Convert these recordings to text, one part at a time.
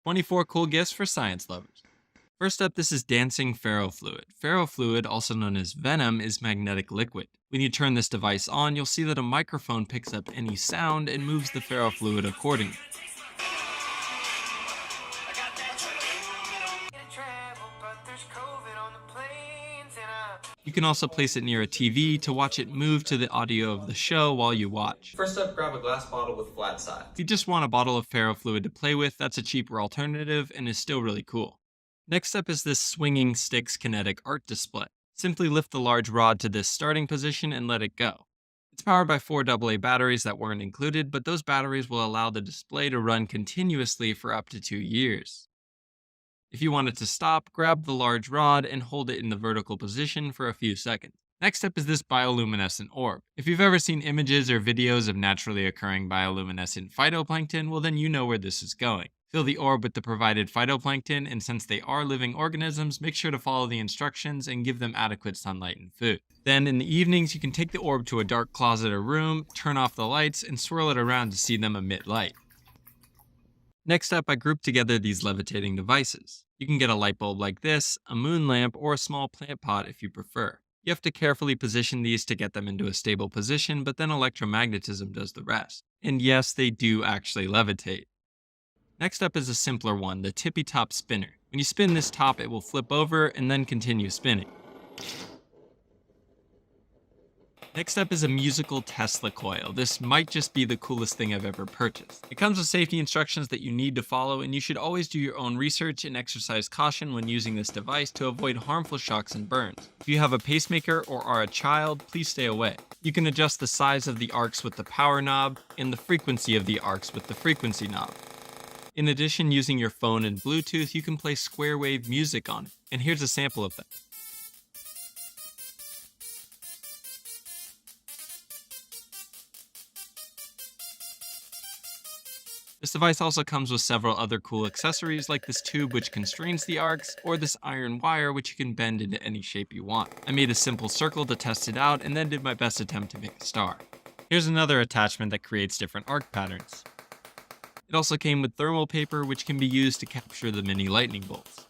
24 cool gifts for science lovers. First up, this is dancing ferrofluid. Ferrofluid, also known as venom, is magnetic liquid. When you turn this device on, you'll see that a microphone picks up any sound and moves the ferrofluid accordingly. You can also place it near a TV to watch it move to the audio of the show while you watch. First up, grab a glass bottle with flat If sides. you just want a bottle of ferrofluid to play with, that's a cheaper alternative and is still really cool. Next up is this swinging sticks kinetic art display. Simply lift the large rod to this starting position and let it go. It's powered by 4 AA batteries that weren't included, but those batteries will allow the display to run continuously for up to 2 years. If you want it to stop, grab the large rod and hold it in the vertical position for a few seconds. Next up is this bioluminescent orb. If you've ever seen images or videos of naturally occurring bioluminescent phytoplankton, well then you know where this is going. Fill the orb with the provided phytoplankton, and since they are living organisms, make sure to follow the instructions and give them adequate sunlight and food. Then in the evenings, you can take the orb to a dark closet or room, turn off the lights, and swirl it around to see them emit light. Next up, I grouped together these levitating devices. You can get a light bulb like this, a moon lamp, or a small plant pot if you prefer. You have to carefully position these to get them into a stable position, but then electromagnetism does the rest. And yes, they do actually levitate. Next up is a simpler one, the tippy top spinner. When you spin this top, it will flip over and then continue spinning. Next up is a musical Tesla coil. This might just be the coolest thing I've ever purchased. It comes with safety instructions that you need to follow, and you should always do your own research and exercise caution when using this device to avoid harmful shocks and burns. If you have a pacemaker or are a child, please stay away. You can adjust the size of the arcs with the power knob and the frequency of the arcs with the frequency knob. In addition, using your phone and Bluetooth, you can play square wave music on it, and here's a sample of that. This device also comes with several other cool accessories like this tube which constrains the arcs, or this iron wire which you can bend into any shape you want. I made a simple circle to test it out and then did my best attempt to make a star. Here's another attachment that creates different arc patterns. It also came with thermal paper which can be used to capture the mini lightning bolts.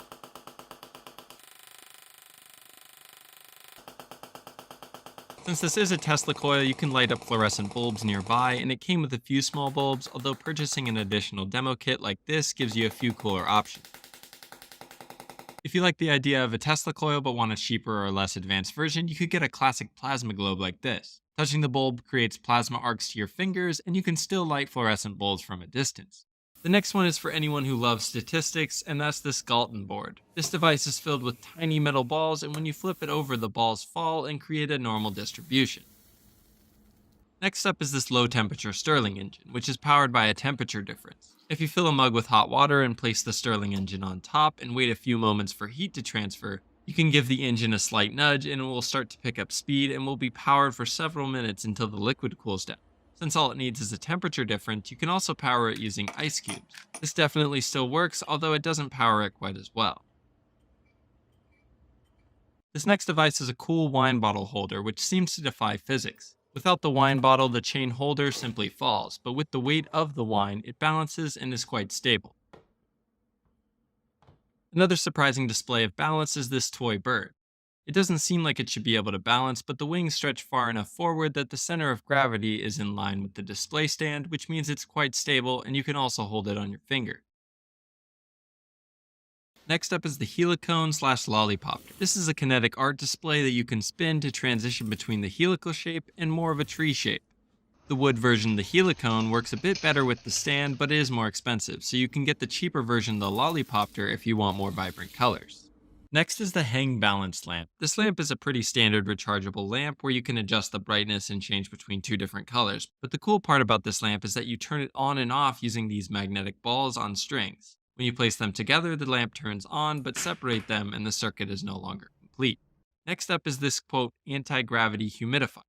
Since this is a Tesla coil, you can light up fluorescent bulbs nearby, and it came with a few small bulbs, although purchasing an additional demo kit like this gives you a few cooler options. If you like the idea of a Tesla coil but want a cheaper or less advanced version, you could get a classic plasma globe like this. Touching the bulb creates plasma arcs to your fingers, and you can still light fluorescent bulbs from a distance. The next one is for anyone who loves statistics, and that's this Galton board. This device is filled with tiny metal balls, and when you flip it over, the balls fall and create a normal distribution. Next up is this low temperature Stirling engine, which is powered by a temperature difference. If you fill a mug with hot water and place the Stirling engine on top and wait a few moments for heat to transfer, you can give the engine a slight nudge and it will start to pick up speed and will be powered for several minutes until the liquid cools down. Since all it needs is a temperature difference, you can also power it using ice cubes. This definitely still works, although it doesn't power it quite as well. This next device is a cool wine bottle holder, which seems to defy physics. Without the wine bottle, the chain holder simply falls, but with the weight of the wine, it balances and is quite stable. Another surprising display of balance is this toy bird. It doesn't seem like it should be able to balance, but the wings stretch far enough forward that the center of gravity is in line with the display stand, which means it's quite stable and you can also hold it on your finger. Next up is the helicone/lollipopter. This is a kinetic art display that you can spin to transition between the helical shape and more of a tree shape. The wood version, the helicone, works a bit better with the stand, but is more expensive, so you can get the cheaper version, the lollipopter, if you want more vibrant colors. Next is the hang balance lamp. This lamp is a pretty standard rechargeable lamp where you can adjust the brightness and change between two different colors. But the cool part about this lamp is that you turn it on and off using these magnetic balls on strings. When you place them together, the lamp turns on, but separate them and the circuit is no longer complete. Next up is this, quote, anti-gravity humidifier.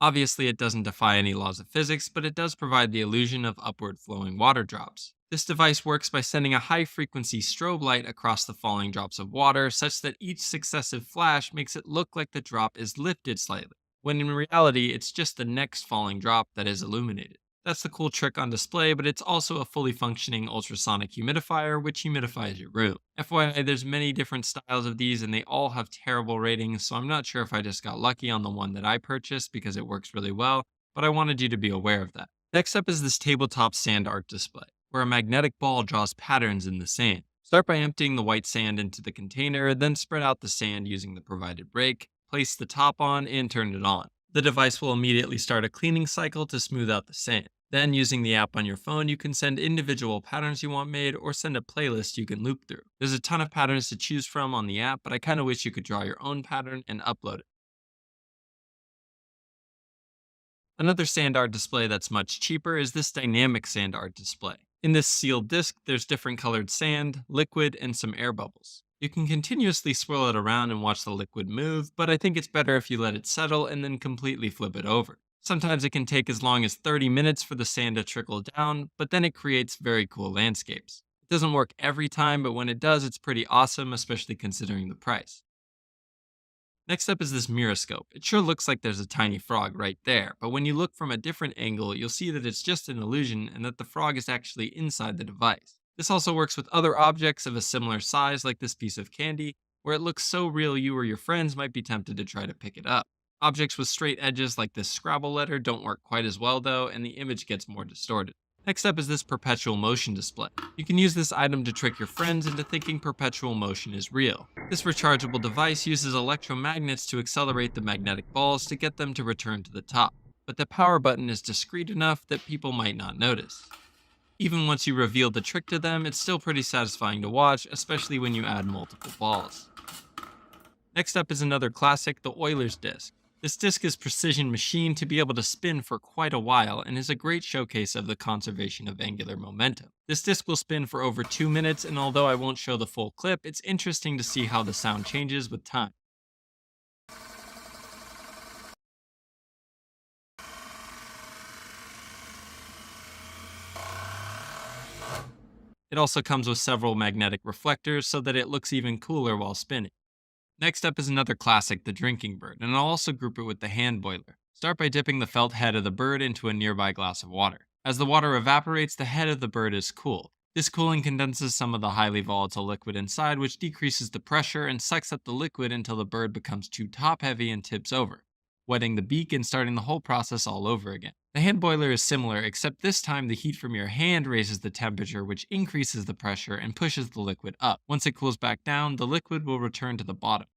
Obviously, it doesn't defy any laws of physics, but it does provide the illusion of upward flowing water drops. This device works by sending a high-frequency strobe light across the falling drops of water such that each successive flash makes it look like the drop is lifted slightly, when in reality it's just the next falling drop that is illuminated. That's the cool trick on display, but it's also a fully functioning ultrasonic humidifier, which humidifies your room. FYI, there's many different styles of these and they all have terrible ratings, so I'm not sure if I just got lucky on the one that I purchased because it works really well, but I wanted you to be aware of that. Next up is this tabletop sand art display, where a magnetic ball draws patterns in the sand. Start by emptying the white sand into the container, then spread out the sand using the provided rake, place the top on, and turn it on. The device will immediately start a cleaning cycle to smooth out the sand. Then, using the app on your phone, you can send individual patterns you want made or send a playlist you can loop through. There's a ton of patterns to choose from on the app, but I kind of wish you could draw your own pattern and upload it. Another sand art display that's much cheaper is this dynamic sand art display. In this sealed disc, there's different colored sand, liquid, and some air bubbles. You can continuously swirl it around and watch the liquid move, but I think it's better if you let it settle and then completely flip it over. Sometimes it can take as long as 30 minutes for the sand to trickle down, but then it creates very cool landscapes. It doesn't work every time, but when it does, it's pretty awesome, especially considering the price. Next up is this miroscope. It sure looks like there's a tiny frog right there, but when you look from a different angle, you'll see that it's just an illusion and that the frog is actually inside the device. This also works with other objects of a similar size, like this piece of candy, where it looks so real you or your friends might be tempted to try to pick it up. Objects with straight edges like this Scrabble letter don't work quite as well though, and the image gets more distorted. Next up is this perpetual motion display. You can use this item to trick your friends into thinking perpetual motion is real. This rechargeable device uses electromagnets to accelerate the magnetic balls to get them to return to the top, but the power button is discreet enough that people might not notice. Even once you reveal the trick to them, it's still pretty satisfying to watch, especially when you add multiple balls. Next up is another classic, the Euler's disc. This disc is precision machined to be able to spin for quite a while and is a great showcase of the conservation of angular momentum. This disc will spin for over 2 minutes, and although I won't show the full clip, it's interesting to see how the sound changes with time. It also comes with several magnetic reflectors so that it looks even cooler while spinning. Next up is another classic, the drinking bird, and I'll also group it with the hand boiler. Start by dipping the felt head of the bird into a nearby glass of water. As the water evaporates, the head of the bird is cooled. This cooling condenses some of the highly volatile liquid inside, which decreases the pressure and sucks up the liquid until the bird becomes too top heavy and tips over, wetting the beak and starting the whole process all over again. The hand boiler is similar, except this time the heat from your hand raises the temperature, which increases the pressure and pushes the liquid up. Once it cools back down, the liquid will return to the bottom.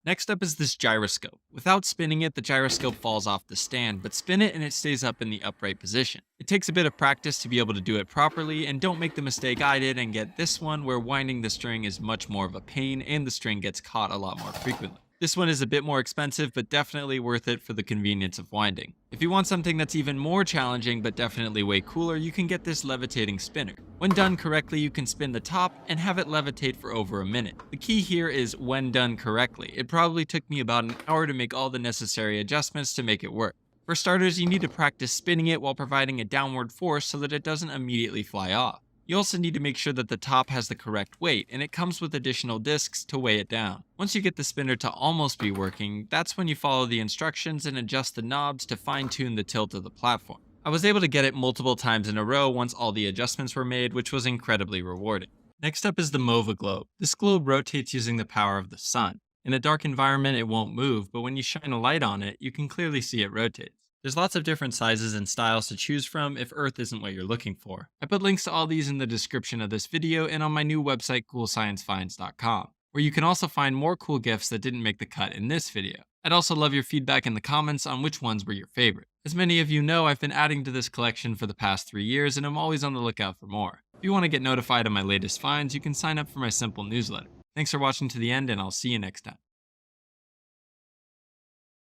Next up is this gyroscope. Without spinning it, the gyroscope falls off the stand, but spin it and it stays up in the upright position. It takes a bit of practice to be able to do it properly, and don't make the mistake I did and get this one where winding the string is much more of a pain and the string gets caught a lot more frequently. This one is a bit more expensive, but definitely worth it for the convenience of winding. If you want something that's even more challenging, but definitely way cooler, you can get this levitating spinner. When done correctly, you can spin the top and have it levitate for over a minute. The key here is when done correctly. It probably took me about an hour to make all the necessary adjustments to make it work. For starters, you need to practice spinning it while providing a downward force so that it doesn't immediately fly off. You also need to make sure that the top has the correct weight, and it comes with additional discs to weigh it down. Once you get the spinner to almost be working, that's when you follow the instructions and adjust the knobs to fine-tune the tilt of the platform. I was able to get it multiple times in a row once all the adjustments were made, which was incredibly rewarding. Next up is the MOVA globe. This globe rotates using the power of the sun. In a dark environment, it won't move, but when you shine a light on it, you can clearly see it rotates. There's lots of different sizes and styles to choose from if Earth isn't what you're looking for. I put links to all these in the description of this video and on my new website, coolsciencefinds.com, where you can also find more cool gifts that didn't make the cut in this video. I'd also love your feedback in the comments on which ones were your favorite. As many of you know, I've been adding to this collection for the past 3 years, and I'm always on the lookout for more. If you want to get notified of my latest finds, you can sign up for my simple newsletter. Thanks for watching to the end, and I'll see you next time.